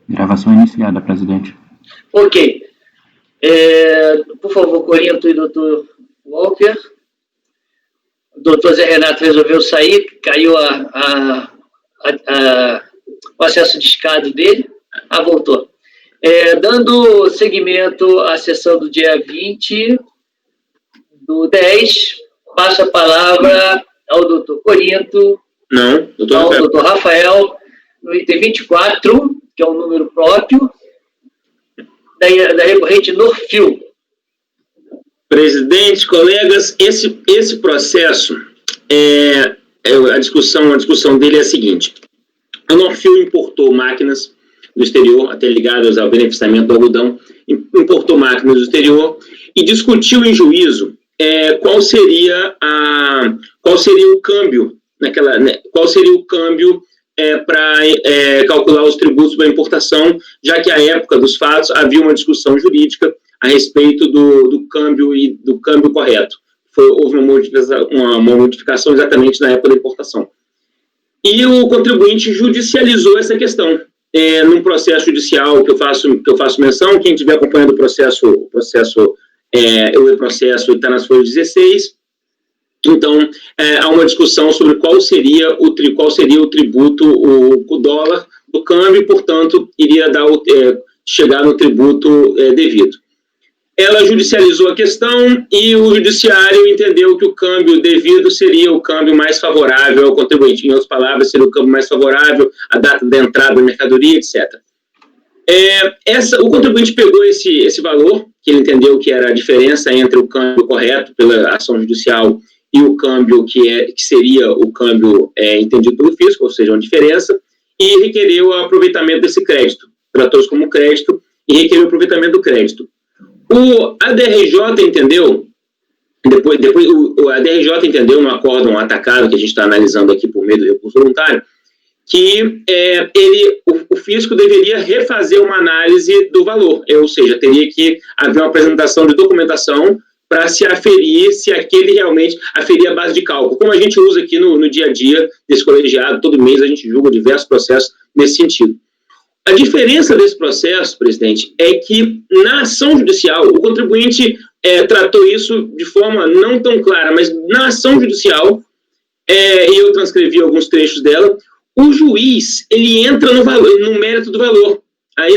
Gravação iniciada, presidente. Ok. Por favor, Corinto e doutor Walker. O doutor Zé Renato resolveu sair, caiu o acesso discado dele. Voltou. Dando seguimento à sessão do dia 20 do 10, passo a palavra ao doutor Corinto. Não, ao doutor Rafael, no item 24, que é um número próprio, da recorrente Norfil. Presidente, colegas, esse processo, a discussão dele é a seguinte. A Norfil importou máquinas do exterior, até ligadas ao beneficiamento do algodão, importou máquinas do exterior e discutiu em juízo qual seria o câmbio qual seria o câmbio para calcular os tributos da importação, já que à época dos fatos havia uma discussão jurídica a respeito do câmbio e do câmbio correto. Houve uma modificação exatamente na época da importação. E o contribuinte judicializou essa questão. Num processo judicial que eu faço menção, quem estiver acompanhando o processo está nas folhas 16. Então, há uma discussão sobre qual seria o tributo, o dólar do câmbio, e, portanto, iria chegar no tributo devido. Ela judicializou a questão e o judiciário entendeu que o câmbio devido seria o câmbio mais favorável ao contribuinte. Em outras palavras, seria o câmbio mais favorável, a data da entrada da mercadoria, etc. O contribuinte pegou esse valor, que ele entendeu que era a diferença entre o câmbio correto pela ação judicial e o câmbio que seria o câmbio entendido pelo fisco, ou seja, uma diferença, e requereu o aproveitamento desse crédito. Tratou-se como crédito e requereu o aproveitamento do crédito. A DRJ entendeu, a DRJ entendeu no acórdão atacado que a gente está analisando aqui por meio do recurso voluntário, que o fisco deveria refazer uma análise do valor, ou seja, teria que haver uma apresentação de documentação para se aferir se aquele realmente aferir a base de cálculo, como a gente usa aqui no dia a dia desse colegiado, todo mês a gente julga diversos processos nesse sentido. A diferença desse processo, presidente, é que na ação judicial, o contribuinte tratou isso de forma não tão clara, mas na ação judicial, e eu transcrevi alguns trechos dela, o juiz, ele entra no mérito do valor. Aí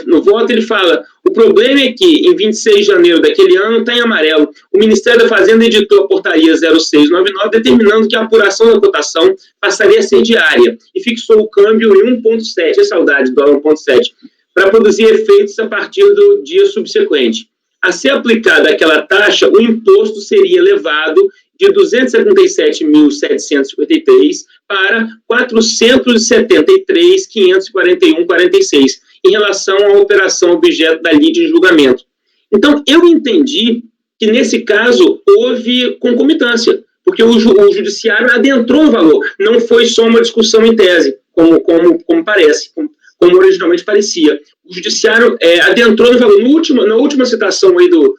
no voto ele fala, o problema é que em 26 de janeiro daquele ano está em amarelo. O Ministério da Fazenda editou a portaria 0699 determinando que a apuração da cotação passaria a ser diária e fixou o câmbio em 1,7, é saudade, dólar 1,7, para produzir efeitos a partir do dia subsequente. A ser aplicada aquela taxa, o imposto seria elevado de 277.753 para 473.541,46, em relação à operação objeto da lide de julgamento. Então, eu entendi que, nesse caso, houve concomitância, porque o judiciário adentrou no valor, não foi só uma discussão em tese, como parece, como originalmente parecia. O judiciário adentrou no valor. Na última citação aí do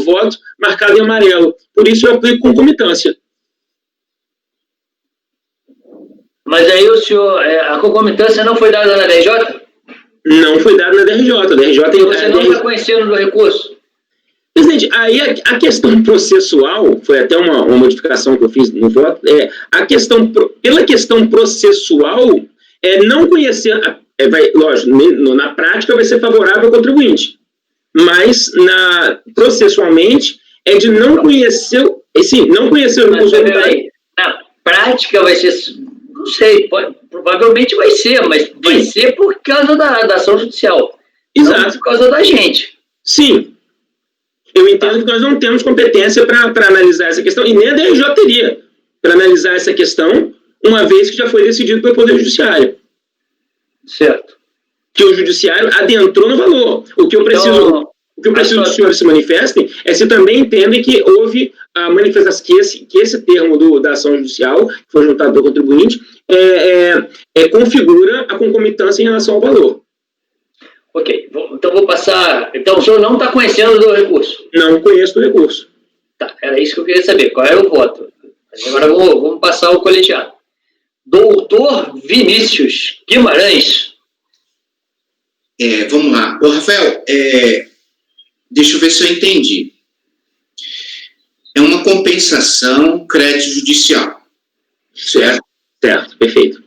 voto, marcado em amarelo. Por isso, eu aplico concomitância. Mas aí a concomitância não foi dada na DRJ? Não foi dado na DRJ. Você não está conhecendo do recurso? Presidente, aí a questão processual, foi até uma modificação que eu fiz no voto, pela questão processual, não conhecer, lógico, na prática vai ser favorável ao contribuinte, mas processualmente é de não conhecer, não conhecer o recurso voluntário. Na prática vai ser... Não sei, provavelmente vai ser, mas vai ser por causa da ação judicial. Exato. Não por causa da gente. Sim. Eu entendo que nós não temos competência para analisar essa questão, e nem a DRJ teria para analisar essa questão, uma vez que já foi decidido pelo Poder Judiciário. Certo. Que o Judiciário adentrou no valor. O que eu preciso que os senhores se manifestem é se também entendem que houve a manifestação, que esse termo da ação judicial, que foi juntado pelo contribuinte, configura a concomitância em relação ao valor. Ok, então vou passar... Então o senhor não está conhecendo do recurso? Não conheço do recurso. Tá, era isso que eu queria saber, qual era o voto. Agora vamos passar ao colegiado. Doutor Vinícius Guimarães. Vamos lá. Ô, Rafael, deixa eu ver se eu entendi. É uma compensação crédito judicial, certo? Certo, perfeito.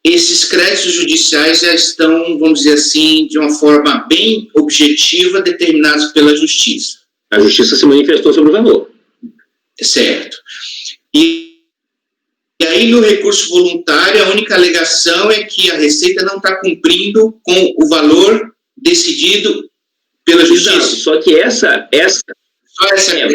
Esses créditos judiciais já estão, vamos dizer assim, de uma forma bem objetiva, determinados pela Justiça. A Justiça se manifestou sobre o valor. Certo. E aí, no recurso voluntário, a única alegação é que a Receita não está cumprindo com o valor decidido pela Justiça. Exato. Só que essa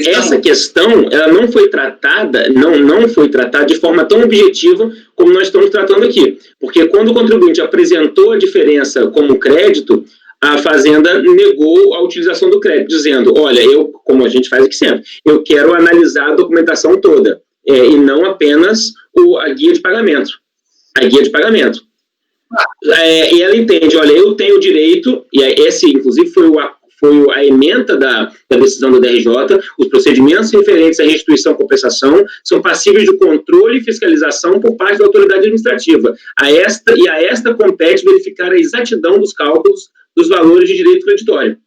Essa questão, ela não foi tratada, não foi tratada de forma tão objetiva como nós estamos tratando aqui. Porque quando o contribuinte apresentou a diferença como crédito, a Fazenda negou a utilização do crédito, dizendo, olha, como a gente faz aqui sempre, eu quero analisar a documentação toda, e não apenas a guia de pagamento. A guia de pagamento. E ela entende, olha, eu tenho o direito, e esse, inclusive, foi a ementa da decisão do DRJ, os procedimentos referentes à restituição e compensação são passíveis de controle e fiscalização por parte da autoridade administrativa. A esta compete verificar a exatidão dos cálculos dos valores de direito creditório.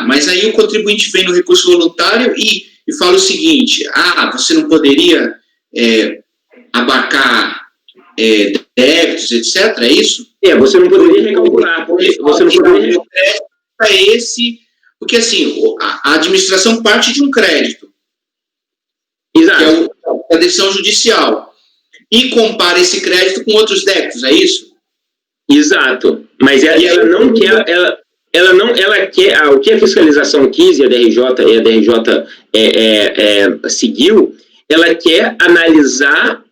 Mas aí o contribuinte vem no recurso voluntário e fala o seguinte, você não poderia abarcar débitos, etc., é isso? Você não poderia recalcular, porque você não poderia... Porque, assim, a administração parte de um crédito, Exato. que é a decisão judicial, e compara esse crédito com outros débitos, é isso? Exato. Mas ela não quer... Ela quer... o que a fiscalização quis, e a DRJ seguiu, ela quer analisar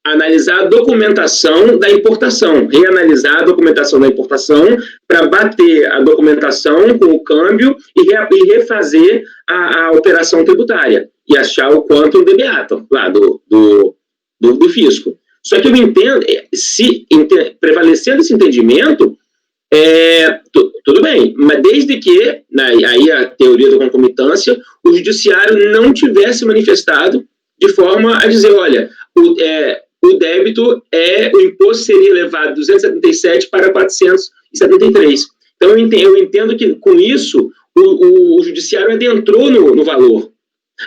a documentação da importação, reanalisar a documentação da importação para bater a documentação com o câmbio e refazer a operação tributária e achar o quanto debeatam lá do fisco. Só que eu entendo, prevalecendo esse entendimento, tudo bem, mas desde que, aí a teoria da concomitância, o judiciário não tivesse manifestado de forma a dizer, olha, o débito o imposto seria elevado de 277 para 473. Então, eu entendo que, com isso, o judiciário adentrou no valor.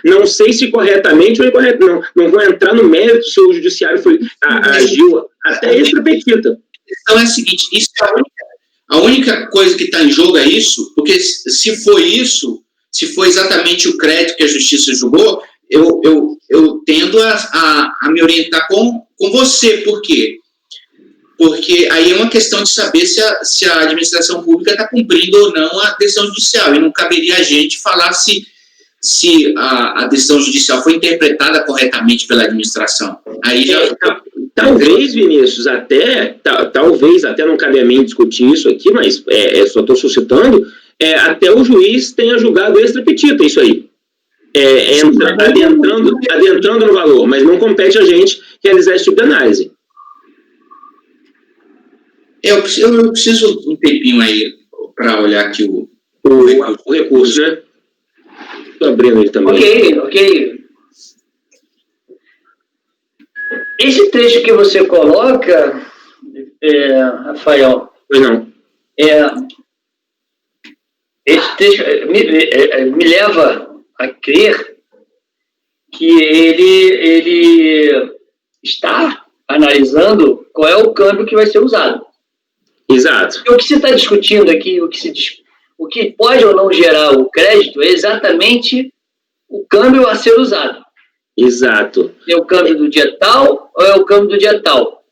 Não sei se corretamente ou incorretamente, não vou entrar no mérito se o judiciário agiu até extra-petita. A questão é a seguinte, isso é a única coisa que está em jogo é isso, porque se for isso, se for exatamente o crédito que a Justiça julgou, eu tendo a me orientar com você. Por quê? Porque aí é uma questão de saber se a administração pública está cumprindo ou não a decisão judicial. E não caberia a gente falar se a decisão judicial foi interpretada corretamente pela administração. Aí já... Talvez, Vinícius, talvez até não cabe a mim discutir isso aqui, mas só estou suscitando, até o juiz tenha julgado extra-petita isso aí. Adentrando no valor, mas não compete a gente realizar esse tipo de análise. Eu preciso um tempinho aí para olhar aqui o recurso, né? Estou abrindo ele também. Ok. Esse trecho que você coloca, Rafael... Pois não. Esse trecho me leva a crer que ele está analisando qual é o câmbio que vai ser usado. Exato. E o que se está discutindo aqui, o que pode ou não gerar o crédito é exatamente o câmbio a ser usado. Exato. É o câmbio do dia tal ou é o câmbio do dia tal?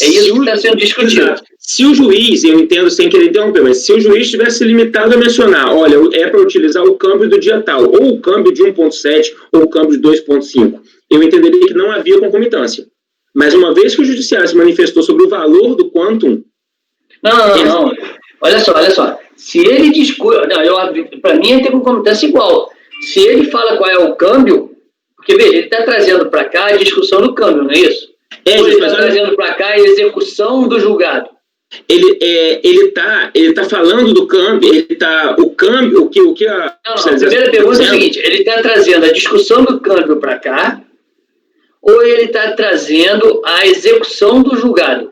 É isso que está sendo discutido. Exato. Se o juiz, eu entendo sem querer interromper, mas se o juiz tivesse limitado a mencionar, olha, é para utilizar o câmbio do dia tal, ou o câmbio de 1,7, ou o câmbio de 2,5, eu entenderia que não havia concomitância. Mas uma vez que o judiciário se manifestou sobre o valor do quantum... Não. Olha só. Se ele discute... Para mim, tem concomitância igual. Se ele fala qual é o câmbio... Porque, veja, ele está trazendo para cá a discussão do câmbio, não é isso? Ou ele está trazendo para cá a execução do julgado? Ele tá falando do câmbio, o que a... Não, a primeira pergunta é a seguinte, ele está trazendo a discussão do câmbio para cá, ou ele está trazendo a execução do julgado?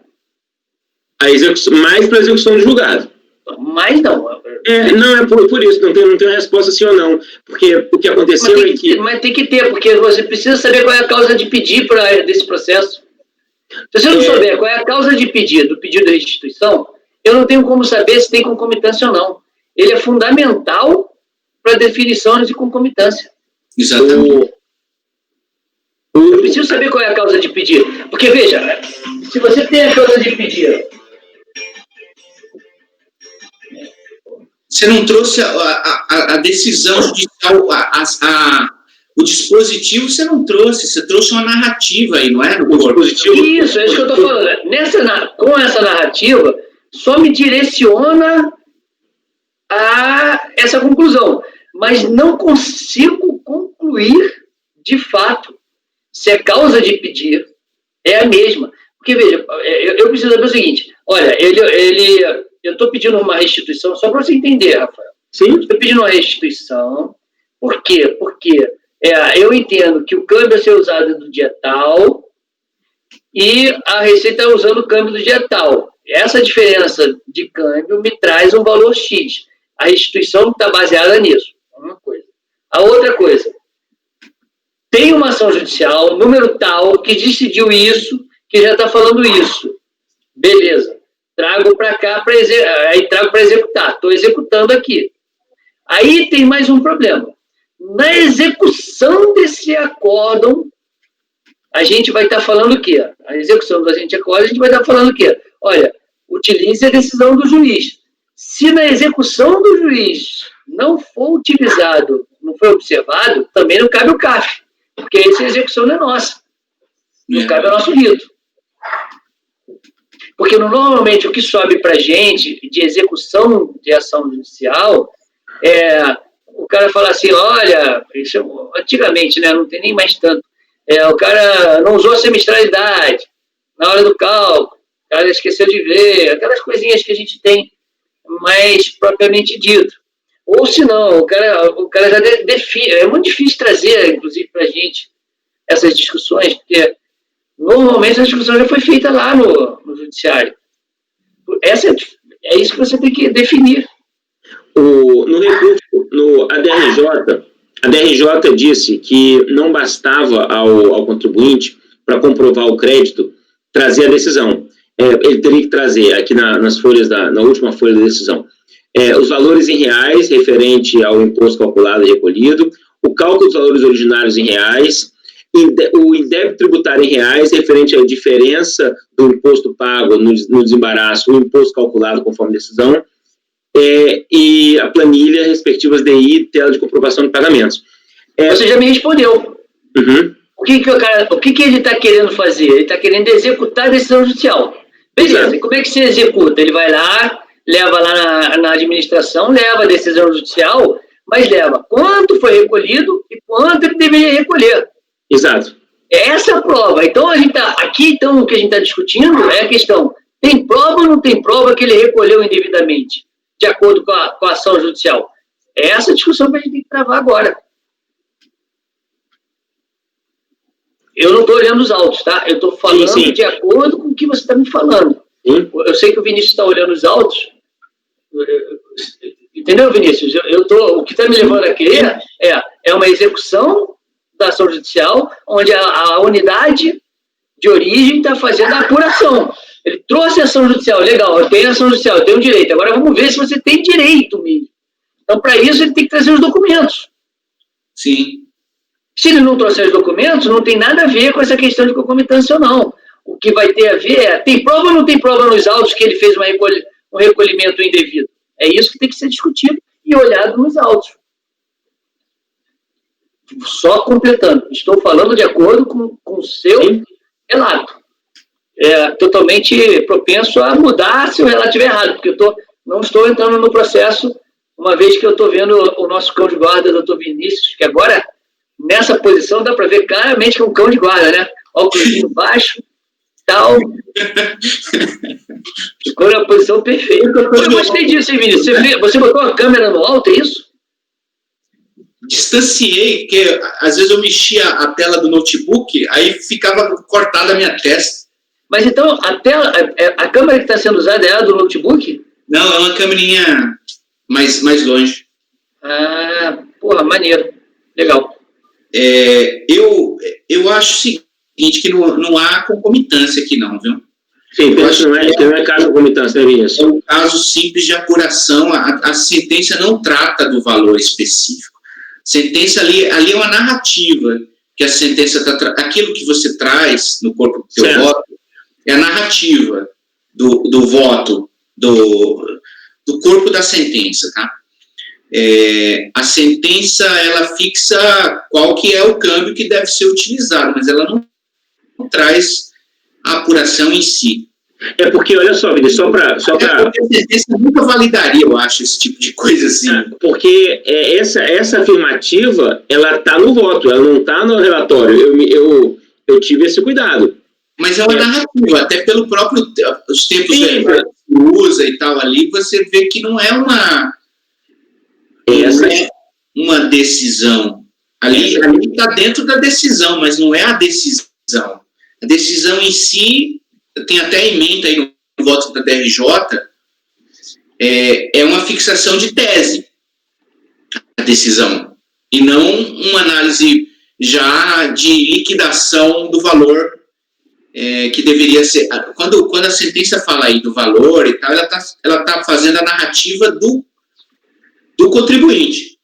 mais para a execução do julgado. Mas não. Não é por isso, não tem uma resposta sim ou não. Porque o que aconteceu é que... Mas tem que ter, porque você precisa saber qual é a causa de pedir desse processo. Se você não souber qual é a causa de pedir, do pedido de restituição, eu não tenho como saber se tem concomitância ou não. Ele é fundamental para a definição de concomitância. Exatamente. Eu preciso saber qual é a causa de pedir. Porque, veja, se você tem a causa de pedir... Você não trouxe a decisão judicial, o dispositivo você não trouxe, você trouxe uma narrativa aí, não é? No dispositivo. Isso, é isso que eu estou falando. Com essa narrativa, só me direciona a essa conclusão, mas não consigo concluir, de fato, se a causa de pedir é a mesma. Porque, veja, eu preciso saber o seguinte, olha, eu estou pedindo uma restituição, só para você entender, Rafael. Sim. Estou pedindo uma restituição, por quê? Porque eu entendo que o câmbio a ser usado do dia tal e a Receita está usando o câmbio do dia tal. Essa diferença de câmbio me traz um valor X. A restituição está baseada nisso. Uma coisa. A outra coisa, tem uma ação judicial, número tal, que decidiu isso, que já está falando isso. Beleza. Trago para cá, aí trago para executar. Estou executando aqui. Aí tem mais um problema. Na execução desse acórdão, a gente vai estar falando o quê? A execução do agente acórdão, a gente vai estar falando o quê? Olha, utilize a decisão do juiz. Se na execução do juiz não for utilizado, não foi observado, também não cabe o CAF, porque essa execução não é nossa. Não cabe ao nosso rito. Porque normalmente o que sobe para a gente de execução de ação judicial o cara fala assim, olha, isso, antigamente, né, não tem nem mais tanto, o cara não usou a semestralidade na hora do cálculo, o cara esqueceu de ver, aquelas coisinhas que a gente tem mais propriamente dito. Ou se não, o cara já define, é muito difícil trazer, inclusive, para a gente essas discussões, porque normalmente a discussão já foi feita lá no judiciário. É isso que você tem que definir. No recurso, a DRJ disse que não bastava ao contribuinte, para comprovar o crédito, trazer a decisão. Ele teria que trazer, aqui nas folhas na última folha da decisão, os valores em reais referente ao imposto calculado e recolhido, o cálculo dos valores originários em reais, o indébito tributário em reais referente à diferença do imposto pago no desembaraço, o imposto calculado conforme decisão, e a planilha respectivas DI e tela de comprovação de pagamentos. Você já me respondeu. Uhum. O que ele está querendo fazer? Ele está querendo executar a decisão judicial. Beleza, Exato. E como é que se executa? Ele vai lá, leva lá na administração, leva a decisão judicial, mas leva quanto foi recolhido e quanto ele deveria recolher. Exato. Essa é a prova. Então, então, o que a gente está discutindo é a questão, tem prova ou não tem prova que ele recolheu indevidamente, de acordo com a ação judicial? É essa discussão que a gente tem que travar agora. Eu não estou olhando os autos, tá? Eu estou falando sim. De acordo com o que você está me falando. Sim. Eu sei que o Vinícius está olhando os autos. Entendeu, Vinícius? O que está me levando a crer é uma execução da ação judicial, onde a unidade de origem está fazendo a apuração. Ele trouxe a ação judicial, legal, eu tenho ação judicial, eu tenho direito. Agora vamos ver se você tem direito mesmo. Então, para isso, ele tem que trazer os documentos. Sim. Se ele não trouxer os documentos, não tem nada a ver com essa questão de concomitância ou não. O que vai ter a ver tem prova ou não tem prova nos autos que ele fez um recolhimento indevido? É isso que tem que ser discutido e olhado nos autos. Só completando, estou falando de acordo com o seu relato. Totalmente propenso a mudar se o relato estiver errado, porque não estou entrando no processo, uma vez que eu estou vendo o nosso cão de guarda, doutor Vinícius, que agora, nessa posição, dá para ver claramente que é um cão de guarda, né? Óculos baixo, tal. Ficou na posição perfeita. Eu gostei disso, hein, Vinícius? Você botou a câmera no alto, é isso? Distanciei, porque às vezes eu mexia a tela do notebook, aí ficava cortada a minha testa. Mas então, a câmera que está sendo usada é a do notebook? Não, é uma câmerinha mais longe. Ah, porra, maneiro. Legal. Eu acho o seguinte, que não há concomitância aqui não, viu? Sim, não é caso de concomitância, né, Vinícius? É um caso simples de apuração, a sentença não trata do valor específico. Sentença ali é uma narrativa, que a sentença aquilo que você traz no corpo do seu voto, é a narrativa do voto, do corpo da sentença, tá? A sentença, ela fixa qual que é o câmbio que deve ser utilizado, mas ela não traz a apuração em si. É porque, olha só, Vinícius, só para... A sentença nunca validaria, eu acho, esse tipo de coisa assim. Porque essa afirmativa, ela está no voto, ela não está no relatório. Eu tive esse cuidado. Mas é uma narrativa, até pelo próprio... Os tempos que usa e tal ali, você vê que não é uma decisão. Ali está dentro da decisão, mas não é a decisão. A decisão em si, tem até emenda aí no voto da DRJ, é uma fixação de tese, a decisão, e não uma análise já de liquidação do valor que deveria ser. Quando a sentença fala aí do valor e tal, ela tá fazendo a narrativa do contribuinte.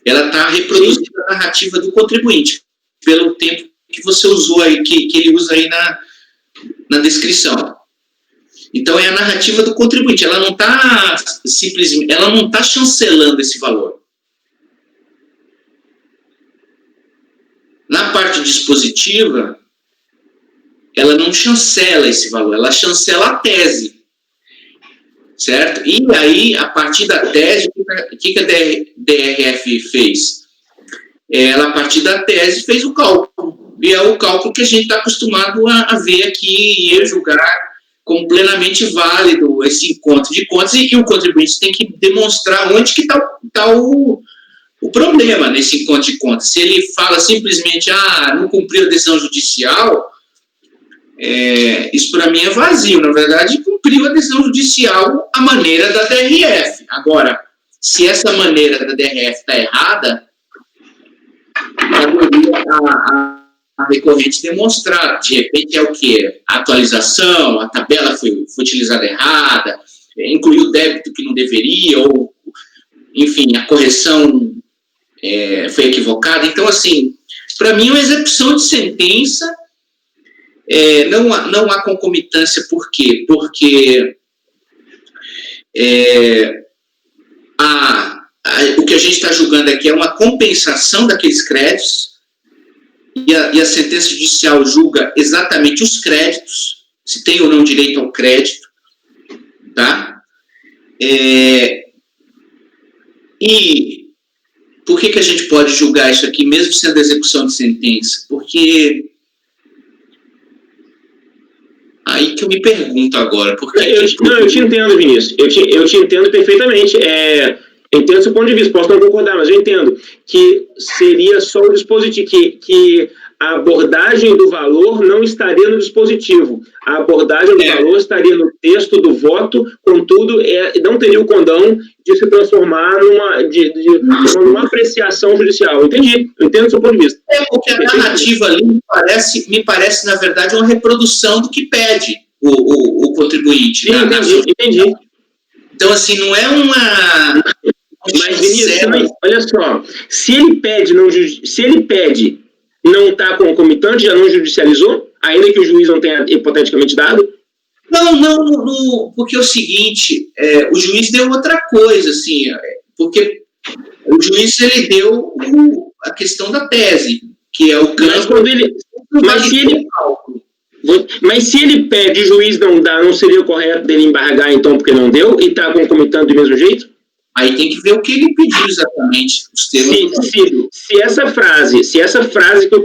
Ela está reproduzindo a narrativa do contribuinte, pelo tempo que você usou aí, que ele usa aí na descrição. Então, é a narrativa do contribuinte. Ela não está simplesmente, ela não está chancelando esse valor. Na parte dispositiva, ela não chancela esse valor, ela chancela a tese. Certo? E aí, a partir da tese, o que a DRF fez? Ela, a partir da tese, fez o cálculo. E é o cálculo que a gente está acostumado a ver aqui e a julgar como plenamente válido esse encontro de contas, e o contribuinte tem que demonstrar onde que está o problema nesse encontro de contas. Se ele fala simplesmente, não cumpriu a decisão judicial, isso para mim é vazio. Na verdade, cumpriu a decisão judicial à maneira da DRF. Agora, se essa maneira da DRF está errada, a recorrente demonstrar, de repente é o quê? A atualização, a tabela foi utilizada errada, incluiu o débito que não deveria, ou, enfim, a correção foi equivocada. Então, assim, para mim, uma execução de sentença, não há concomitância. Por quê? Porque o que a gente está julgando aqui é uma compensação daqueles créditos, e a sentença judicial julga exatamente os créditos, se tem ou não direito ao crédito, tá? E por que a gente pode julgar isso aqui, mesmo sendo execução de sentença? Porque aí que eu me pergunto agora, porque... Eu te entendo, Vinícius, eu te entendo perfeitamente, eu entendo seu ponto de vista, posso não concordar, mas eu entendo que seria só o dispositivo, que a abordagem do valor não estaria no dispositivo, a abordagem do valor estaria no texto do voto, contudo, não teria o condão de se transformar numa apreciação judicial. Eu entendo seu ponto de vista. Porque a narrativa ali me parece, na verdade, uma reprodução do que pede o contribuinte. Entendi. Então, assim, não é uma... Mas, Vinícius, olha só, se ele pede não está concomitante, já não judicializou, ainda que o juiz não tenha hipoteticamente dado? Não, porque é o seguinte, o juiz deu outra coisa, assim, porque o juiz, ele deu a questão da tese, que é o campo... Mas se ele pede e o juiz não dá, não seria correto dele embargar, então, porque não deu, e está concomitando do mesmo jeito? Aí tem que ver o que ele pediu exatamente. Os termos se essa frase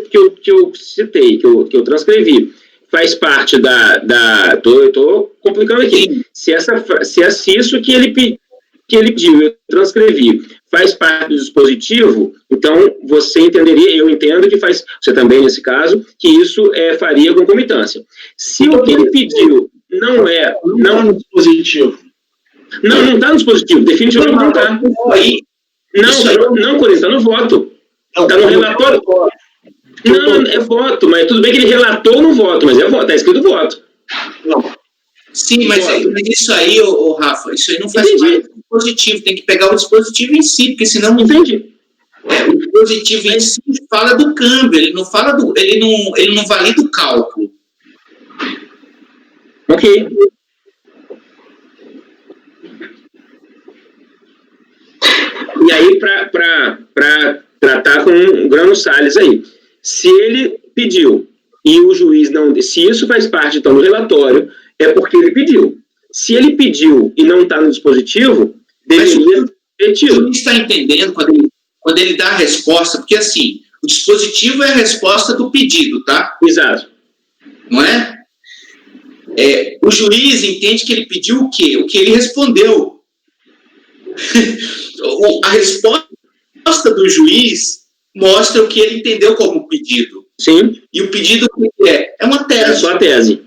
que eu citei, que eu transcrevi, faz parte eu estou complicando aqui. Se isso que ele pediu, que ele pediu, eu transcrevi, faz parte do dispositivo, então você entenderia, eu entendo que faz, você também nesse caso, que isso faria concomitância. Se o que ele pediu não está no dispositivo. Não está no dispositivo, definitivamente não está. Não, Corinthians, está no voto. Está no relatório. Não, é voto, mas tudo bem que ele relatou no voto, mas é voto, está escrito voto. Não. Sim, mas isso aí, Rafa, isso aí não faz parte do dispositivo, tem que pegar o dispositivo em si, porque senão não entendi. O dispositivo em si fala do câmbio, ele não fala ele não valida o cálculo. Ok. E aí, para tratar com o Grano Salles aí, se ele pediu e o juiz não... Se isso faz parte, então, do relatório, é porque ele pediu. Se ele pediu e não está no dispositivo, deveria ter tido. O juiz está entendendo quando ele dá a resposta, porque, assim, o dispositivo é a resposta do pedido, tá? Exato. Não é? O juiz entende que ele pediu o quê? O que ele respondeu. A resposta do juiz mostra o que ele entendeu como pedido. Sim. E o pedido é uma tese. É só a tese.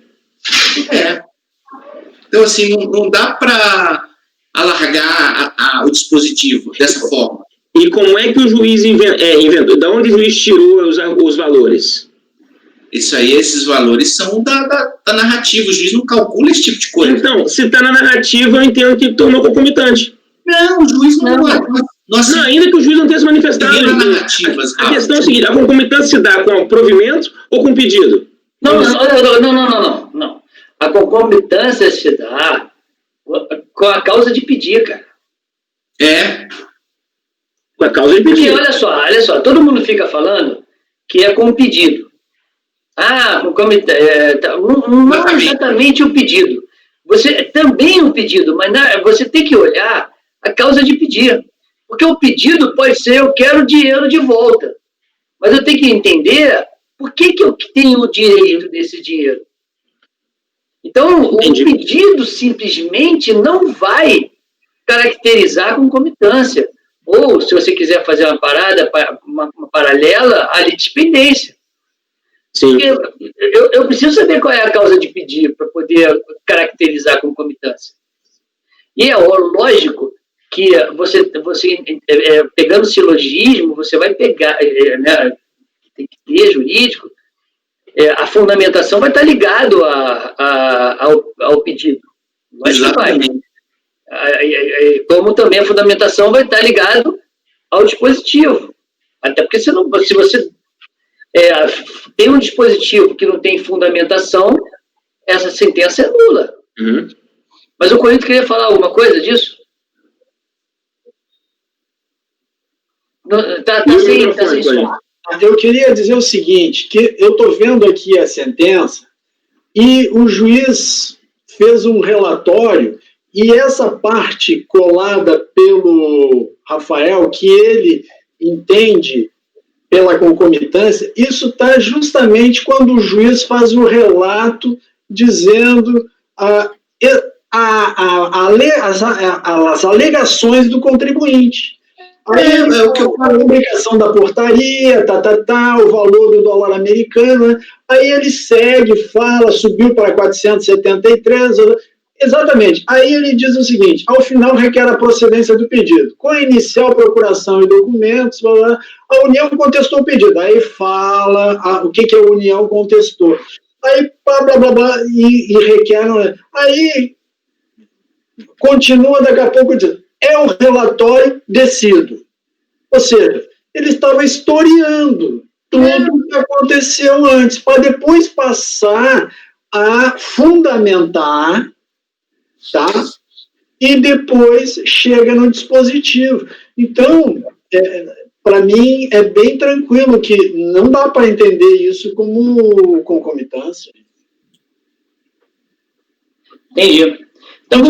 Então, assim, não dá para alargar o dispositivo dessa forma. E como é que o juiz inventou? Da onde o juiz tirou os valores? Isso aí, esses valores são da narrativa. O juiz não calcula esse tipo de coisa. Então, se está na narrativa, eu entendo que tornou concomitante. Não, o juiz não. Não, ainda que o juiz não tenha se manifestado. A questão é a seguinte: a concomitância se dá com o provimento ou com o pedido? Não. A concomitância se dá com a causa de pedir, cara. Com a causa de pedir. Porque olha só, todo mundo fica falando que é com o pedido. Não exatamente o pedido. Você também o pedido, mas você tem que olhar a causa de pedir. Porque o pedido pode ser, eu quero dinheiro de volta. Mas eu tenho que entender por que eu tenho o direito desse dinheiro. Então, o pedido simplesmente não vai caracterizar concomitância. Ou, se você quiser fazer uma parada, uma paralela, a litispendência. Sim. Eu preciso saber qual é a causa de pedir para poder caracterizar a concomitância. E é lógico que você pegando silogismo, você vai pegar, né, tem que ter jurídico, a fundamentação vai estar ligado ao pedido. Exatamente. Como também a fundamentação vai estar ligado ao dispositivo. Até porque se você tem um dispositivo que não tem fundamentação, essa sentença é nula. Uhum. Mas o Corinthians queria falar alguma coisa disso? Tá sem som. Eu queria dizer o seguinte, que eu estou vendo aqui a sentença e o juiz fez um relatório e essa parte colada pelo Rafael, que ele entende pela concomitância, isso está justamente quando o juiz faz o relato dizendo as alegações do contribuinte. Aí o que eu falo, a obrigação da portaria, o valor do dólar americano, né? Aí ele segue, fala, subiu para 473, exatamente. Aí ele diz o seguinte: ao final requer a procedência do pedido. Com a inicial procuração e documentos, a União contestou o pedido. Aí fala o que a União contestou. Aí, blá, blá, blá, e requer. Aí continua daqui a pouco dizendo: é o relatório decido. Ou seja, ele estava historiando tudo o que aconteceu antes, para depois passar a fundamentar, tá? E depois chega no dispositivo. Então, para mim, é bem tranquilo que não dá para entender isso como concomitância. Entendi. Então,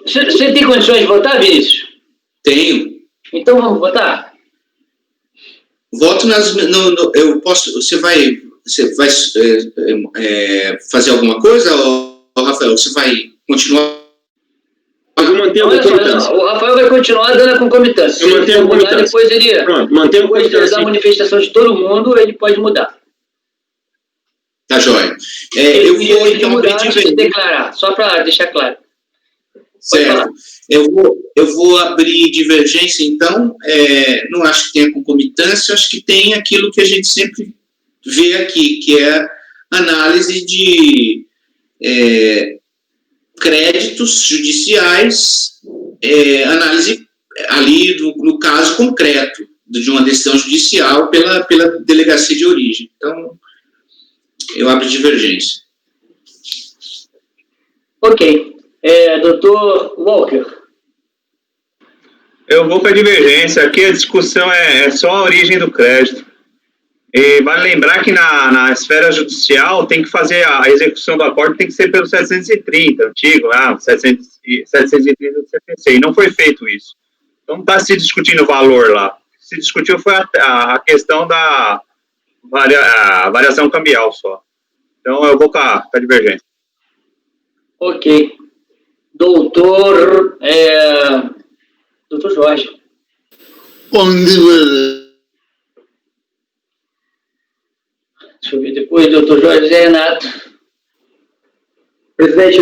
você tem condições de votar, Vinícius? Tenho. Então, vamos votar? Voto eu posso. Você vai fazer alguma coisa, ou, Rafael? Você vai continuar? mantenho a Olha só, concomitância. o Rafael vai continuar dando a concomitância. Eu mantenho a concomitância. Depois ele, Pronto, mantenho a depois concomitância. da manifestação de todo mundo, ele pode mudar. Tá joia. Ele Eu vou pode então mudar abrir antes de declarar, só para deixar claro. Certo. Eu vou abrir divergência, então. Não acho que tenha concomitância, acho que tem aquilo que a gente sempre vê aqui, que é análise de créditos judiciais, análise ali no caso concreto de uma decisão judicial pela delegacia de origem. Então, eu abro divergência. Ok. Doutor Walker. Eu vou com a divergência. Aqui a discussão é só a origem do crédito. E vale lembrar que na esfera judicial tem que fazer a execução do acordo, tem que ser pelo 730, antigo, 730 do CPC, e não foi feito isso. Então não está se discutindo o valor lá. Se discutiu foi a questão da variação cambial só. Então eu vou com a divergência. Ok. Doutor Jorge. Deixa eu ver depois, doutor Jorge Renato. Presidente,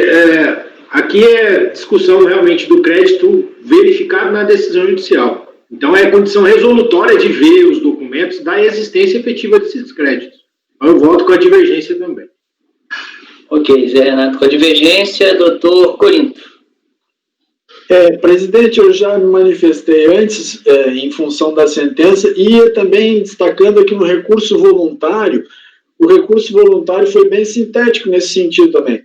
aqui é discussão realmente do crédito verificado na decisão judicial. Então, é condição resolutória de ver os documentos da existência efetiva desses créditos. Então, eu voto com a divergência também. Ok, Zé Renato com a divergência. Doutor Corinto. Presidente, eu já me manifestei antes em função da sentença e também destacando aqui no recurso voluntário. O recurso voluntário foi bem sintético nesse sentido também.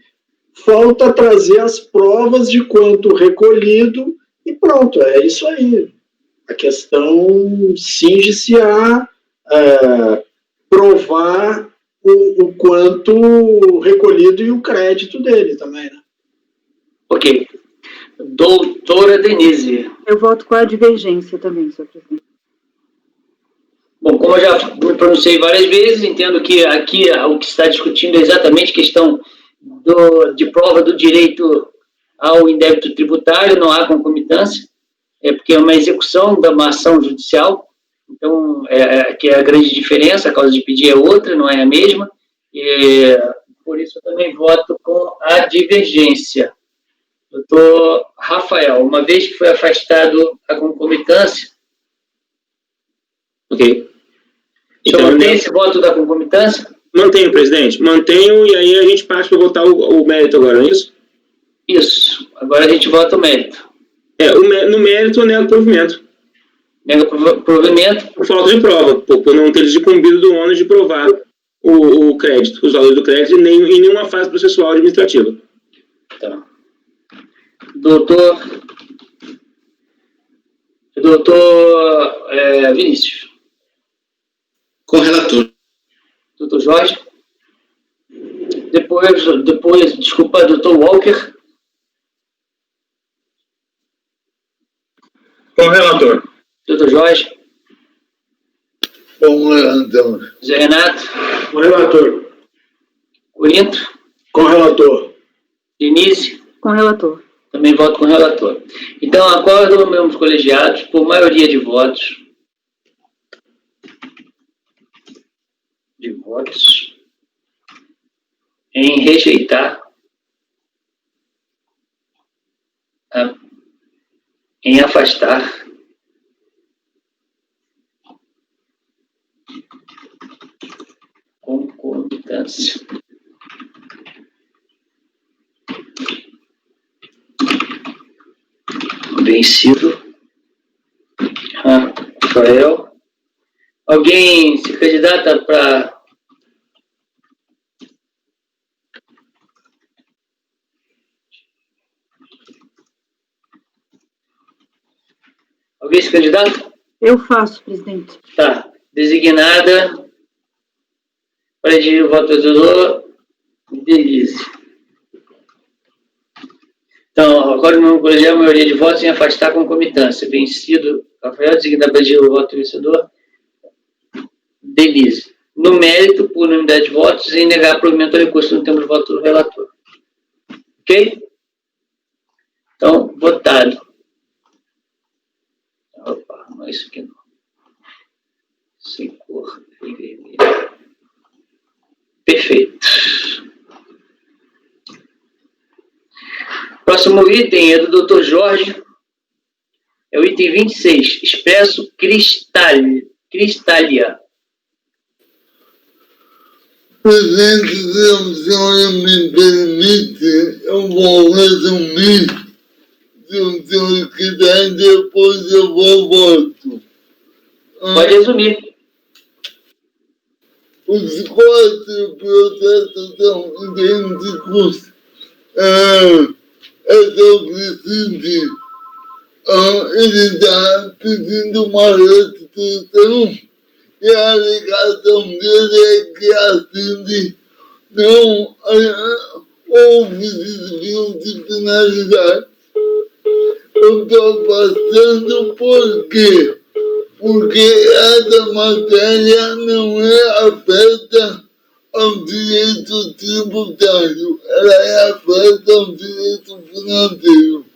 Falta trazer as provas de quanto recolhido e pronto, é isso aí. A questão cinge-se a provar o quanto recolhido e o crédito dele também, né? Ok. Doutora Denise. Eu voto com a divergência também, senhor presidente. Bom, como eu já me pronunciei várias vezes, entendo que aqui o que se está discutindo é exatamente a questão de prova do direito ao indébito tributário, não há concomitância, porque é uma execução de uma ação judicial, então, que é a grande diferença, a causa de pedir é outra, não é a mesma, e por isso eu também voto com a divergência. Doutor Rafael, uma vez que foi afastado a concomitância, Ok. o senhor mantém esse voto da concomitância? Mantenho, presidente. Mantenho, e aí a gente passa para votar o mérito agora, não é isso? Isso. Agora a gente vota o mérito. No mérito, eu nego o provimento. Nega o provimento. Por falta de prova, por não ter incumbido do ônus de provar o crédito, os valores do crédito, em nenhuma fase processual administrativa. Tá. Doutor Vinícius. Com o relator. Doutor Jorge. Depois, desculpa, doutor Walker. Com o relator. Doutor Jorge. Com o relator. Zé Renato. Com o relator. Corinto. Com o relator. Denise. Com o relator. Também voto com o relator. Então, acordam meus colegiados por maioria de votos. Em rejeitar, em afastar concomitância. Vencido. Rafael. Alguém se candidata para... Alguém se candidata? Eu faço, presidente. Tá. Designada para dirigir o voto do Denise. Então, agora no colegial, a maioria de votos em afastar a concomitância. Vencido, Rafael, designado para dirigir o voto do vencedor, Denise. No mérito, por unanimidade de votos, em negar provimento ao recurso no tempo de voto do relator. Ok? Então, Votado. Opa, não é isso aqui não. Sem cor vermelha. Perfeito. Próximo item é do Dr. Jorge. É o item 26. Expresso Cristália. Presidente, se a senhora me permite, eu vou resumir. Se o senhor quiser, depois eu voto. Pode resumir. Os 4 processos são idênticos. O presidente, ele está pedindo uma restituição e a alegação dele é que assim não houve desvio de finalidade. Eu estou passando por quê? Porque essa matéria não é afeta ao direito tributário, ela é afeta ao direito financeiro.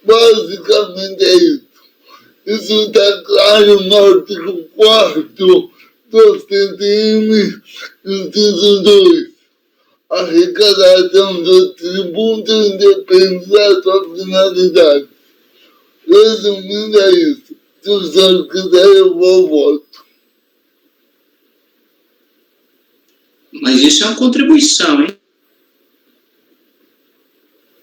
Basicamente é isso. Isso está claro no artigo 4º do CTM, inciso 2. A arrecadação do tributo independe da sua finalidade. Resumindo, é isso. Se o senhor quiser, eu voto. Mas isso é uma contribuição, hein?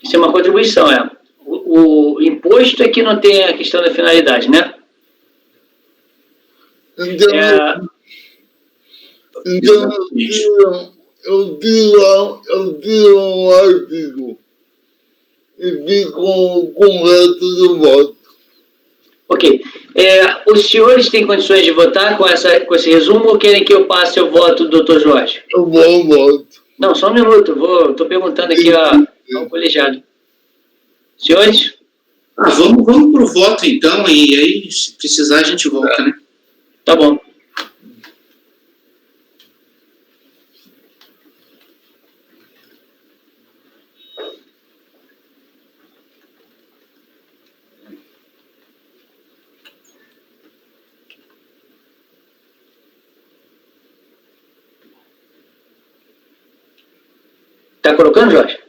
Isso é uma contribuição, é. O imposto é que não tem a questão da finalidade, né? Então, eu tiro um artigo e fico com o resto do voto. Ok. Os senhores têm condições de votar com esse resumo ou querem que eu passe o voto do Dr. Jorge? Eu voto. Não, só um minuto. Estou perguntando aqui ao colegiado. Senhores? Vamos para o voto, então, e aí, se precisar, a gente volta, né? Tá bom. Tá colocando, Jorge?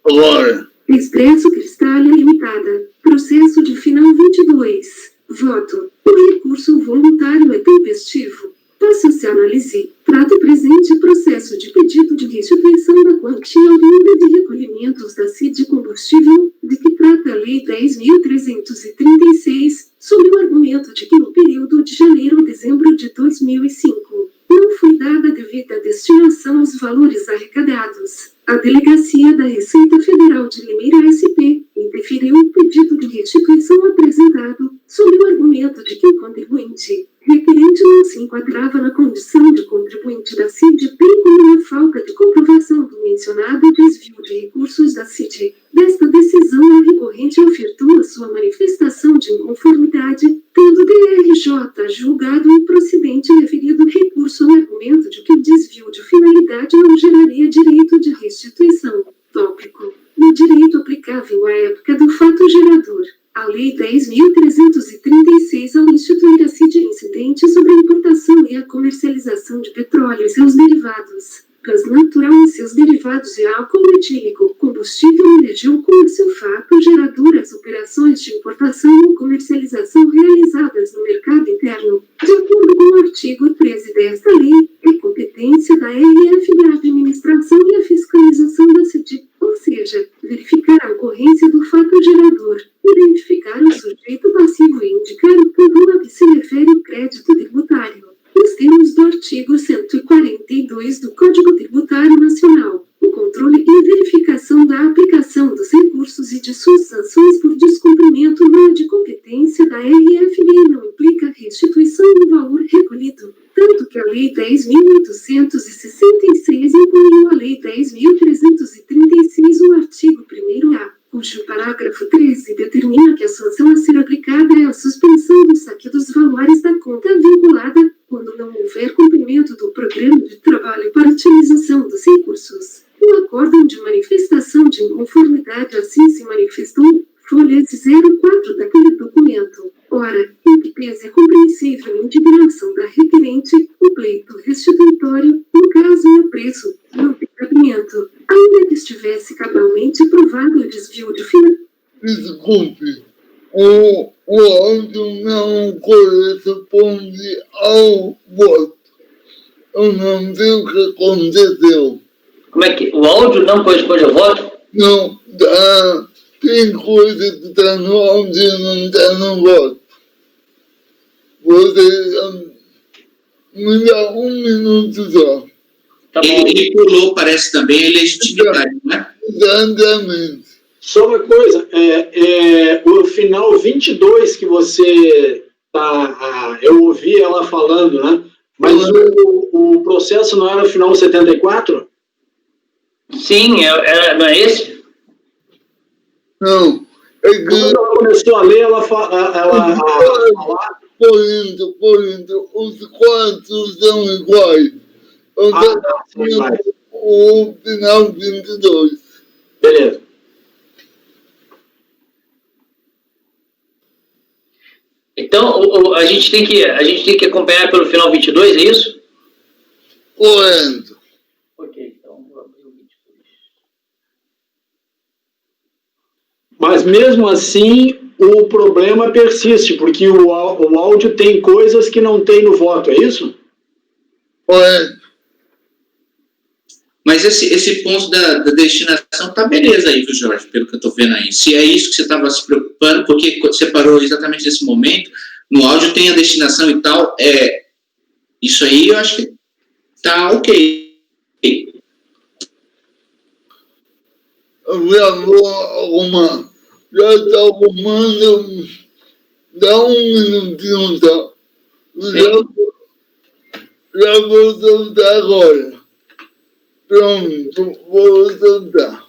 Agora. Expresso Cristália Limitada. Processo de final 22. Voto. O recurso voluntário é tempestivo. Passa-se a análise. Trato presente processo de pedido de restituição da quantia ao número de recolhimentos da CID combustível, de que trata a Lei 10.336, sob o argumento de que no período de janeiro a dezembro de 2005, não foi dada devida destinação aos valores arrecadados. A Delegacia da Receita Federal de Limeira SP indeferiu o pedido de restituição apresentado, sob o argumento de que o contribuinte requerente não se enquadrava na condição de contribuinte da CID, bem como na falta de comprovação do mencionado desvio de recursos da CID. Desta decisão, a recorrente ofertou a sua manifestação de inconformidade, tendo o DRJ julgado improcedente referido recurso ao argumento de que o desvio de finalidade não geraria direito de restituição. Tópico. No direito aplicável à época do fato gerador, a Lei 10.336, ao instituir a CID incidente sobre a importação e a comercialização de petróleo e seus derivados, gás natural e seus derivados e álcool etílico, combustível, elegeu como seu fato gerador as operações de importação ou comercialização realizadas no mercado interno. De acordo com o artigo 13 desta lei, é competência da RF a administração e a fiscalização da CID, ou seja, verificar a ocorrência do fato gerador, identificar o sujeito passivo e indicar o campo a que se refere o crédito tributário. Nos termos do artigo 142 do Código Tributário Nacional, o controle e verificação da aplicação dos recursos e de suas sanções por descumprimento não é de competência da RFB e não implica restituição do valor recolhido, tanto que a Lei 10.866 incluiu a Lei 10.336, o artigo 1º-A, cujo parágrafo 13 determina que a sanção a ser aplicada é a suspensão do saque dos valores da conta vinculada, quando não houver cumprimento do programa de trabalho para utilização dos recursos. O acórdão de manifestação de inconformidade assim se manifestou, folha 04 daquele documento. Ora, em que pese a compreensível indignação da requerente, o pleito restituitório, no caso e o preço, não tem cabimento, ainda que estivesse cabalmente provado o desvio de financiamento. Desculpe, o áudio não corresponde ao voto. Eu não sei o que aconteceu. Como é que o áudio não corresponde ao voto? Não, tem coisa que está no áudio e não está no voto. Você me dá um minuto só. Tá bom. Ele pulou, parece também, a legitimidade, né? Exatamente. Só uma coisa, o final 22 que você tá, eu ouvi ela falando, né? Mas o processo não era o final 74? Sim, não é esse? Não, é que... Quando ela começou a ler, ela falar... Por isso, os quatro são iguais. O final 22. Beleza. Então, a gente tem que acompanhar pelo final 22, é isso? Correto. Ok, então vou abrir o 22. Mas mesmo assim, o problema persiste, porque o áudio tem coisas que não tem no voto, é isso? Correto. Mas esse ponto da destinação tá beleza aí, viu, Jorge, pelo que eu tô vendo aí. Se é isso que você estava se preocupando, porque você parou exatamente nesse momento, no áudio tem a destinação e tal, isso aí eu acho que tá ok. Eu já vou arrumar. Já está arrumando. Dá um minutinho, tá? Já vou soltar agora. Pronto, vou soltar.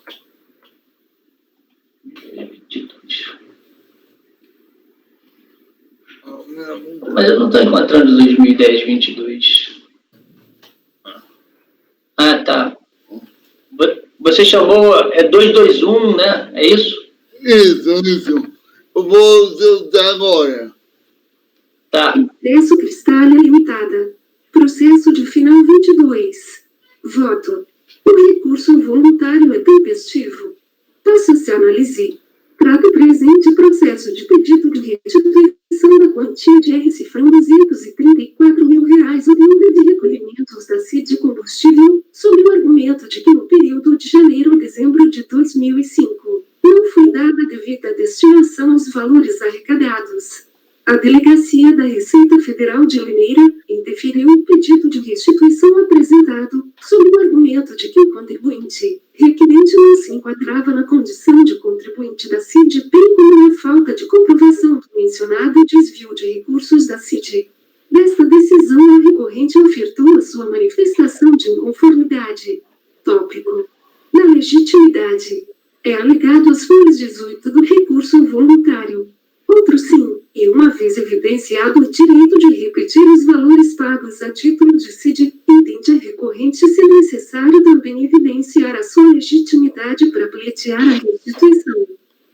Mas eu não estou encontrando 2010, 22. Ah, tá. Você chamou 221, né? É isso? Isso. Eu vou soltar agora. Tá. Processo Cristália Limitada. Processo de final 22. Voto. O recurso voluntário é tempestivo. Passa-se a análise. Trata o presente processo de pedido de restituição da quantia de R$234.000 oriunda de recolhimentos da CID Combustível, sob o argumento de que no período de janeiro a dezembro de 2005, não foi dada devida destinação aos valores arrecadados. A Delegacia da Receita Federal de Limeira indeferiu o pedido de restituição apresentado, sob o argumento de que o contribuinte requerente não se enquadrava na condição de contribuinte da CID, bem como na falta de comprovação do mencionado desvio de recursos da CID. Desta decisão, a recorrente ofertou a sua manifestação de inconformidade. Tópico. Na legitimidade. É alegado as folhas 18 do recurso voluntário. Outro sim, e uma vez evidenciado o direito de repetir os valores pagos a título de CID, entende a recorrente ser necessário também evidenciar a sua legitimidade para pleitear a restituição.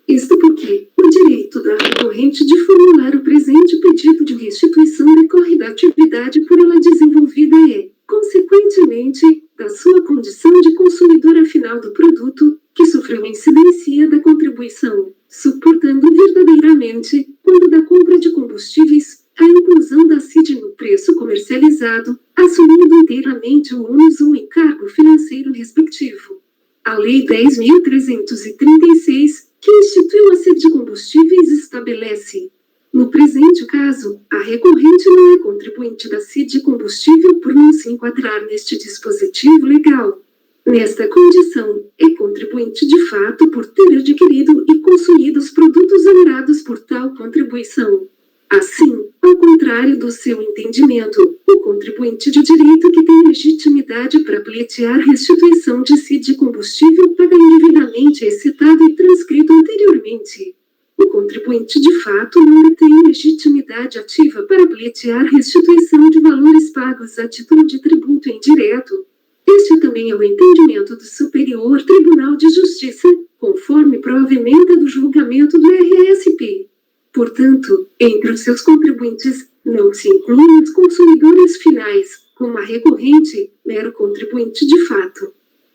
Isto porque o direito da recorrente de formular o presente pedido de restituição decorre da atividade por ela desenvolvida e, consequentemente, da sua condição de consumidora final do produto, que sofreu incidência da contribuição, suportando verdadeiramente, quando da compra de combustíveis, a inclusão da CID no preço comercializado, assumindo inteiramente o ônus ou encargo financeiro respectivo. A Lei 10.336, que instituiu a CID de combustíveis, estabelece: no presente caso, a recorrente não é contribuinte da CID de combustível por não se enquadrar neste dispositivo legal. Nesta condição, é contribuinte de fato por ter adquirido e consumido os produtos onerados por tal contribuição. Assim, ao contrário do seu entendimento, o contribuinte de direito que tem legitimidade para pleitear restituição de CID de combustível paga indevidamente excitado e transcrito anteriormente. O contribuinte de fato não tem legitimidade ativa para pleitear restituição de valores pagos a título de tributo indireto. Este também é o entendimento do Superior Tribunal de Justiça, conforme conforme prova emenda do julgamento do RSP. Portanto, entre os seus contribuintes, não se incluem os consumidores finais, como a recorrente, mero contribuinte de fato.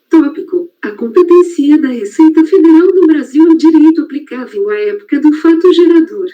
Tópico: a competência da Receita Federal do Brasil ao direito aplicável à época do fato gerador.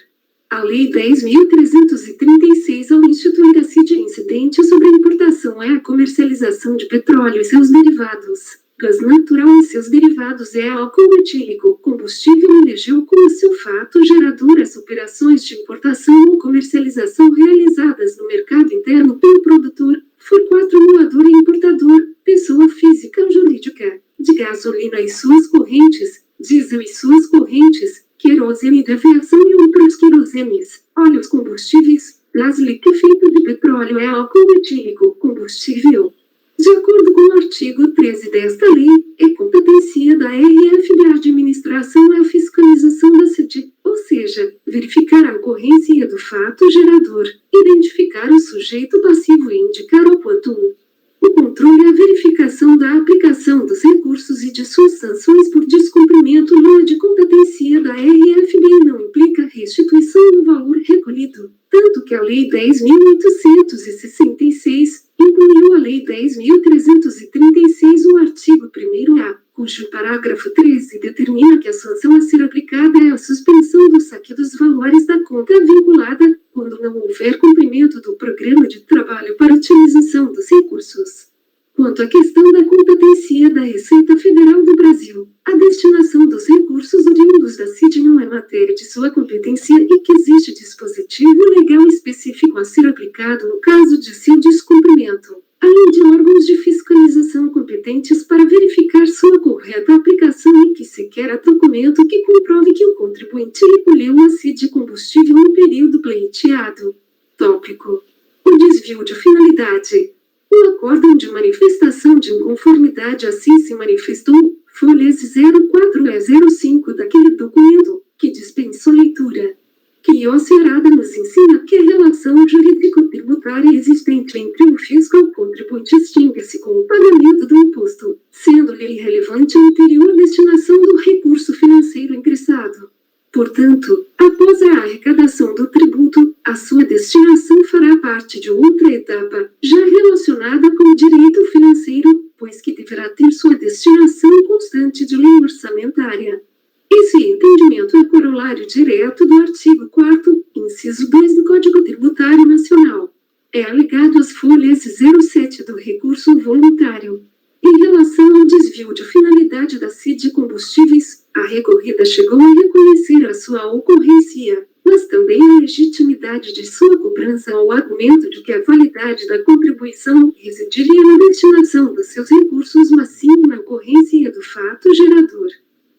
A Lei 10.336, ao instituir a CID incidente sobre a importação e a comercialização de petróleo e seus derivados, gás natural e seus derivados e álcool etílico, combustível, elegeu como seu fato gerador as operações de importação ou comercialização realizadas no mercado interno pelo produtor, formulador e importador, pessoa física ou jurídica, de gasolina e suas correntes, diesel e suas correntes, querosene de aviação e outros querosenes, óleos combustíveis, gás liquefeito de petróleo e álcool etílico, combustível. De acordo com o artigo 13 desta lei, é competência da RFB a administração e a fiscalização da CID, ou seja, verificar a ocorrência do fato gerador, identificar o sujeito passivo e indicar o quantum. O controle e a verificação da aplicação dos recursos e de suas sanções por descumprimento não é de competência da RFB e não implica restituição do valor recolhido, tanto que a Lei 10.866 incluiu a Lei 10.336 o artigo 1º-A, cujo parágrafo 13 determina que a sanção a ser aplicada é a suspensão do saque dos valores da conta vinculada, quando não houver cumprimento do programa de trabalho para utilização dos recursos. Quanto à questão da competência da Receita Federal do Brasil, a destinação dos recursos oriundos da CID não é matéria de sua competência e que existe dispositivo legal específico a ser aplicado no caso de seu descumprimento, além de órgãos de fiscalização competentes para verificar sua correta aplicação e que sequer há documento que comprove que o contribuinte recolheu a CID combustível no período pleiteado. Tópico: o desvio de finalidade. O acórdão de manifestação de inconformidade assim se manifestou, folhas 04 a 05 daquele documento, que dispensou leitura. Quiocerada nos ensina que a relação jurídico-tributária existente entre o fisco e o contribuinte extingue-se com o pagamento do imposto, sendo-lhe irrelevante a anterior destinação do recurso financeiro ingressado. Portanto, após a arrecadação do tributo, a sua destinação fará parte de outra etapa, já relacionada com o direito financeiro, pois que deverá ter sua destinação constante de lei orçamentária. Esse entendimento é corolário direto do artigo 4º, inciso 2 do Código Tributário Nacional. É alegado às folhas 07 do recurso voluntário. Em relação ao desvio de finalidade da CID Combustíveis, a recorrida chegou a reconhecer a sua ocorrência, mas também a legitimidade de sua cobrança ao argumento de que a validade da contribuição residiria na destinação dos seus recursos, mas sim na ocorrência do fato gerador.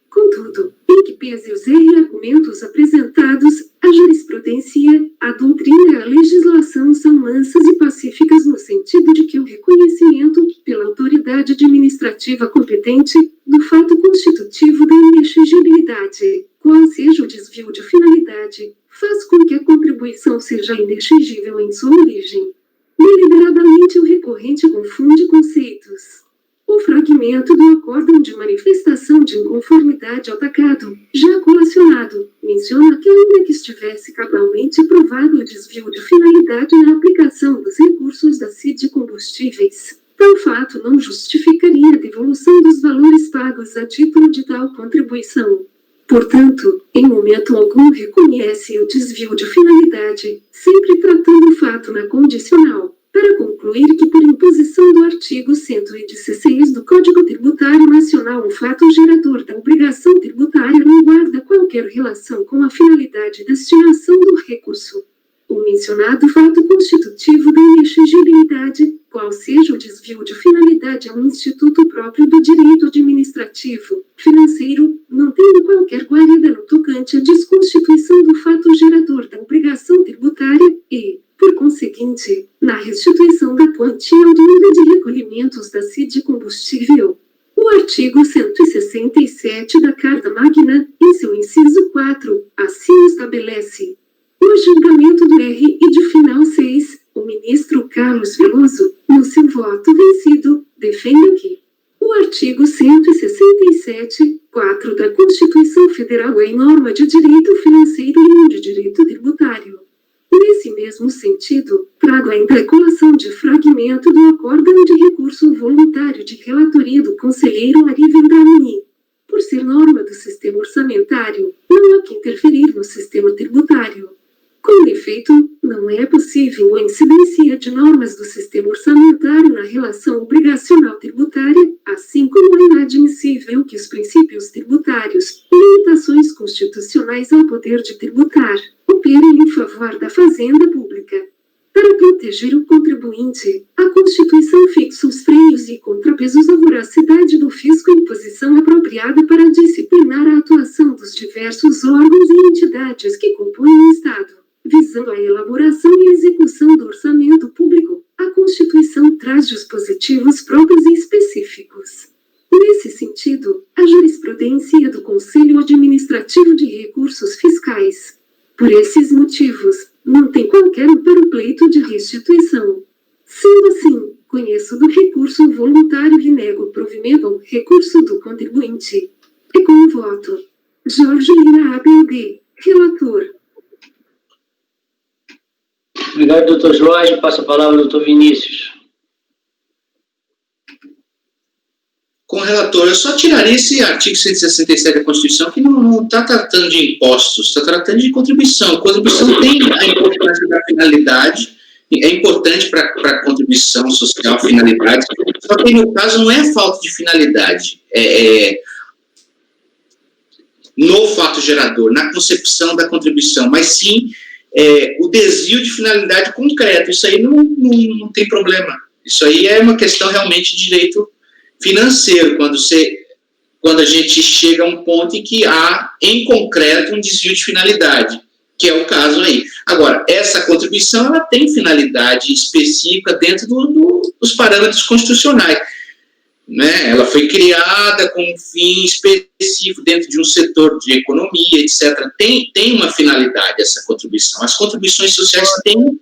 Contudo, em que pese os argumentos apresentados, a jurisprudência, a doutrina e a legislação são mansas e pacíficas no sentido de que o reconhecimento, pela autoridade administrativa competente, do fato constitutivo da inexigibilidade, qual seja o desvio de finalidade, faz com que a contribuição seja inexigível em sua origem. Deliberadamente o recorrente confunde conceitos. O fragmento do acórdão de manifestação de inconformidade atacado, já colacionado, menciona que ainda que estivesse cabalmente provado o desvio de finalidade na aplicação dos recursos da CID Combustíveis, tal fato não justificaria a devolução dos valores pagos a título de tal contribuição. Portanto, em momento algum reconhece o desvio de finalidade, sempre tratando o fato na condicional, para concluir que por imposição do artigo 116 do Código Tributário Nacional o fato gerador da obrigação tributária não guarda qualquer relação com a finalidade de destinação do recurso. O mencionado fato constitutivo da inexigibilidade, qual seja o desvio de finalidade, é um instituto próprio do direito administrativo, financeiro, não tendo qualquer guarida no tocante à desconstituição do fato gerador da obrigação tributária e, por conseguinte, na restituição da quantia oriunda de recolhimentos da CID Combustível. O artigo 167 da Carta Magna, em seu inciso 4, assim estabelece. No julgamento do R e de final 6, o ministro Carlos Veloso, no seu voto vencido, defende que o O artigo 167(4) da Constituição Federal é norma de direito financeiro e não de direito tributário. Nesse mesmo sentido, trago ainda a colação de fragmento do acórdão de recurso voluntário de relatoria do conselheiro Ari Vendramini. Por ser norma do sistema orçamentário, não há que interferir no sistema tributário. Com efeito, não é possível a incidência de normas do sistema orçamentário na relação obrigacional tributária, assim como é inadmissível que os princípios tributários, limitações constitucionais ao poder de tributar, operem em favor da fazenda pública. Para proteger o contribuinte, a Constituição fixa os freios e contrapesos à voracidade do fisco em posição apropriada para disciplinar a atuação dos diversos órgãos e entidades que compõem o Estado. Visando a elaboração e execução do orçamento público, a Constituição traz dispositivos próprios e específicos. Nesse sentido, a jurisprudência do Conselho Administrativo de Recursos Fiscais. Por esses motivos, não tem qualquer amparo pleito de restituição. Sendo assim, conheço do recurso voluntário e nego o provimento ao recurso do contribuinte. É com o voto. Jorge Lira ABD, relator. Obrigado, doutor Jorge. Passa a palavra ao doutor Vinícius. Com o relator, eu só tiraria esse artigo 167 da Constituição, que não está tratando de impostos, está tratando de contribuição. Contribuição tem a importância da finalidade, é importante para a contribuição social, finalidade, só que no caso não é falta de finalidade, no fato gerador, na concepção da contribuição, mas sim o desvio de finalidade concreta. Isso aí não tem problema. Isso aí é uma questão realmente de direito financeiro, quando a gente chega a um ponto em que há, em concreto, um desvio de finalidade, que é o caso aí. Agora, essa contribuição, ela tem finalidade específica dentro dos parâmetros constitucionais, né? Ela foi criada com um fim específico dentro de um setor de economia, etc. Tem uma finalidade essa contribuição. As contribuições sociais têm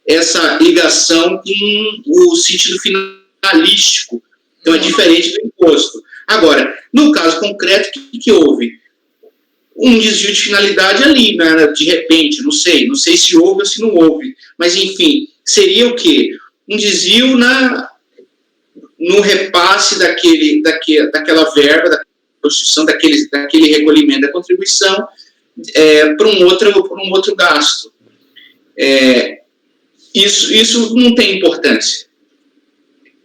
essa ligação com o sentido finalístico. Então, é diferente do imposto. Agora, no caso concreto, o que houve? Um desvio de finalidade ali, né? De repente, não sei se houve ou se não houve, mas, enfim, seria o quê? Um desvio no repasse daquela verba, da Constituição, daquele recolhimento da contribuição, para um outro gasto. Isso não tem importância.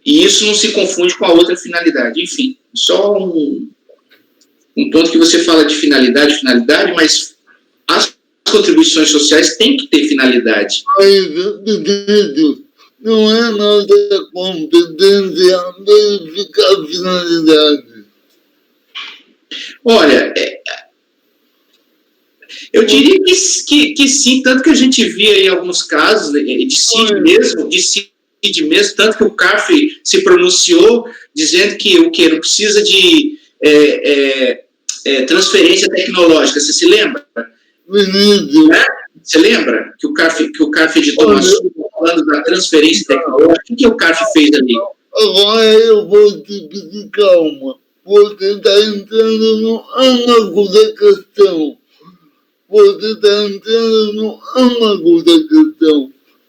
E isso não se confunde com a outra finalidade. Enfim, só um ponto que você fala de finalidade, mas as contribuições sociais têm que ter finalidade. Não é nossa competência verificar a finalidade. Olha, eu diria que sim, tanto que a gente via em alguns casos de CID mesmo, tanto que o CARF se pronunciou dizendo que o que não precisa de transferência tecnológica. Você se lembra? Né? Você lembra que o CARF editou uma súmula falando da transferência tecnológica? O que o CARF fez ali? Agora eu vou te pedir calma. Você está entrando no âmago da questão.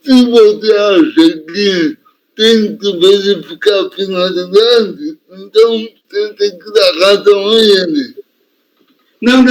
Se você acha que tem que verificar a finalidade, então você tem que dar razão a ele. Não.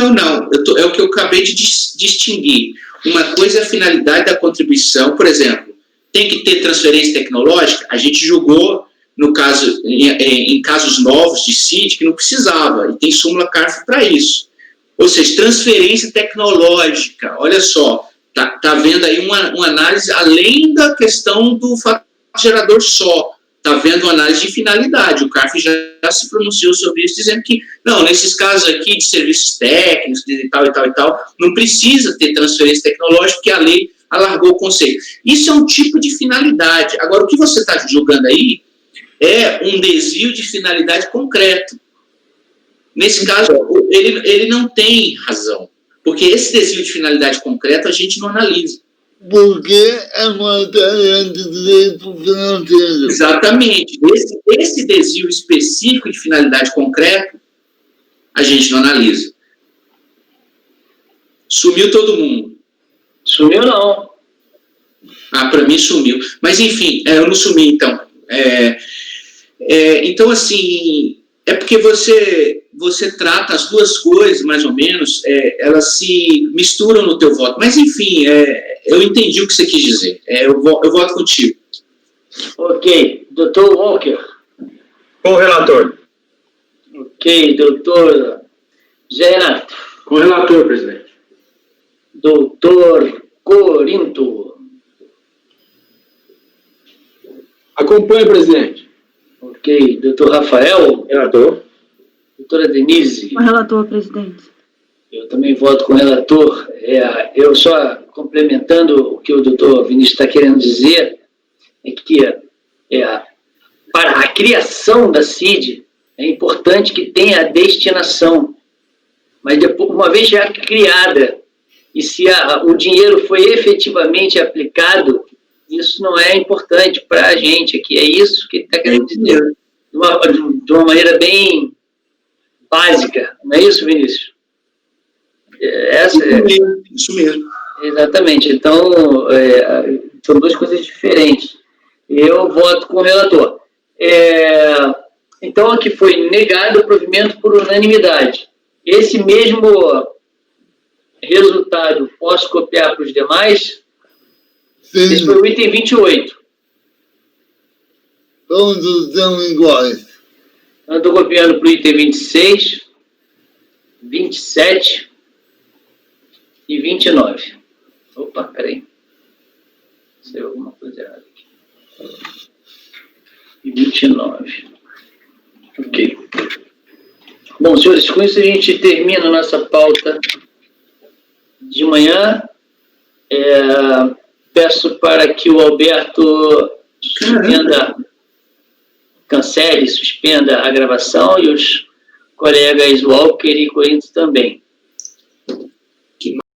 É o que eu acabei de distinguir. Uma coisa é a finalidade da contribuição. Por exemplo, tem que ter transferência tecnológica. A gente julgou, no caso, em casos novos de CID, que não precisava. E tem súmula CARF para isso. Ou seja, transferência tecnológica. Olha só. Está havendo aí uma análise além da questão do fato gerador só. Está havendo uma análise de finalidade. O CARF já se pronunciou sobre isso, dizendo que, não, nesses casos aqui de serviços técnicos, de tal, não precisa ter transferência tecnológica, porque a lei alargou o conceito. Isso é um tipo de finalidade. Agora, o que você está julgando aí é um desvio de finalidade concreto. Nesse caso, ele não tem razão. Porque esse desvio de finalidade concreta a gente não analisa. porque é matéria de direito financeiro. Exatamente. Esse desvio específico de finalidade concreta, a gente não analisa. Sumiu todo mundo. Sumiu não. Ah, para mim sumiu. Mas, enfim, eu não sumi, então. Então, assim, é porque você trata as duas coisas, mais ou menos, elas se misturam no teu voto. Mas, enfim, eu entendi o que você quis dizer. Eu voto contigo. Ok. Doutor Walker. Com o relator. Ok. Doutor Zé Renato. Com o relator, presidente. Doutor Corinto. Acompanhe, presidente. Ok. Doutor Rafael. Relator. Doutora Denise. Com o relator, presidente. Eu também voto com o relator. Eu só complementando o que o doutor Vinícius está querendo dizer, é que para a criação da CID é importante que tenha a destinação. Mas depois, uma vez já criada, e se o dinheiro foi efetivamente aplicado, isso não é importante para a gente aqui. É isso que ele está querendo dizer. De uma maneira bem básica. Não é isso, Vinícius? Isso mesmo. Exatamente. Então, são duas coisas diferentes. Eu voto com o relator. Então, aqui foi negado o provimento por unanimidade. Esse mesmo resultado, posso copiar para os demais? Sim. Esse foi o item 28. Todos são iguais. Eu estou copiando para o item 26, 27 e 29. Opa, peraí. Saiu alguma coisa errada aqui. E 29. Ok. Bom, senhores, com isso a gente termina a nossa pauta de manhã. Peço para que o Alberto cancele, suspenda a gravação e os colegas Walker e Corinto também.